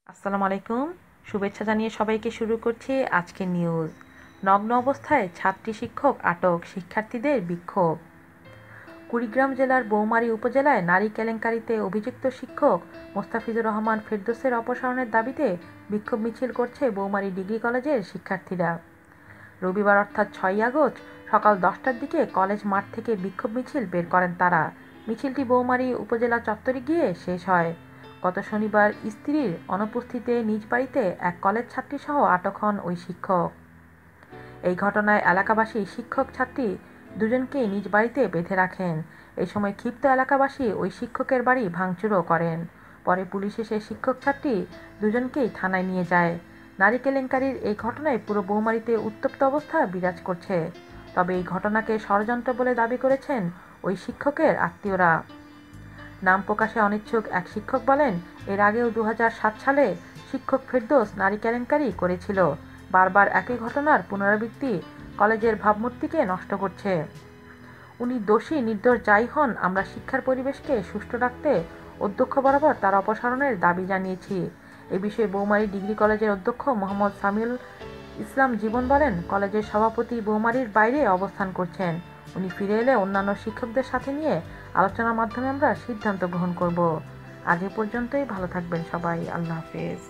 আসসালামু আলাইকুম। শুভেচ্ছা জানিয়ে সবাইকে শুরু করছি আজকের নিউজ। নগ্ন অবস্থায় ছাত্রী শিক্ষক আটক, শিক্ষার্থীদের বিক্ষোভ। কুড়িগ্রাম জেলার বৌমারী উপজেলায় নারী কেলেঙ্কারিতে অভিযুক্ত শিক্ষক মোস্তাফিজুর রহমান ফেরদৌসের অপসারণের দাবিতে বিক্ষোভ মিছিল করছে বৌমারী ডিগ্রি কলেজের শিক্ষার্থীরা। রবিবার অর্থাৎ 6ই আগস্ট সকাল 10টার দিকে কলেজ মাঠ থেকে বিক্ষোভ মিছিল বের করেন তারা। মিছিলটি বৌমারী উপজেলা চত্বরে গিয়ে শেষ হয়। গত শনিবার স্ত্রীর অনুপস্থিতিতে নিজ বাড়িতে এক কলেজ ছাত্রীসহ আটক হন ওই শিক্ষক। এই ঘটনায় এলাকাবাসী শিক্ষক ছাত্রী দুজনকেই নিজ বাড়িতে বেঁধে রাখেন। এই সময় ক্ষিপ্ত এলাকাবাসী ওই শিক্ষকের বাড়ি ভাঙচুরও করেন। পরে পুলিশ এসে শিক্ষক ছাত্রী দুজনকেই থানায় নিয়ে যায়। নারী কেলেঙ্কারির এই ঘটনায় পুরো বৌমারীতে উত্তপ্ত অবস্থা বিরাজ করছে। তবে এই ঘটনাকে ষড়যন্ত্র বলে দাবি করেছেন ওই শিক্ষকের আত্মীয়রা। নাম প্রকাশে অনিচ্ছুক এক শিক্ষক বলেন, এর আগেও 2007 সালে শিক্ষক ফেরদৌস নারী কেলেঙ্কারি করেছিল। বারবার একই ঘটনার পুনরাবৃত্তি কলেজের ভাবমূর্তিকে নষ্ট করছে। উনি দোষী নির্দোষ যাই হন, আমরা শিক্ষার পরিবেশকে সুষ্ঠু রাখতে অধ্যক্ষ বরাবর তার অপসারণের দাবি জানিয়েছি। এ বিষয়ে বৌমারী ডিগ্রি কলেজের অধ্যক্ষ মোহাম্মদ সামিউল ইসলাম জীবন বলেন, কলেজের সভাপতি বৌমারীর বাইরে অবস্থান করছেন। উনি ফিরে এলে অন্যান্য শিক্ষকদের সাথে নিয়ে আলোচনার মাধ্যমে আমরা সিদ্ধান্ত গ্রহণ করব। আজ এ পর্যন্তই। ভালো থাকবেন সবাই। আল্লাহ হাফেজ।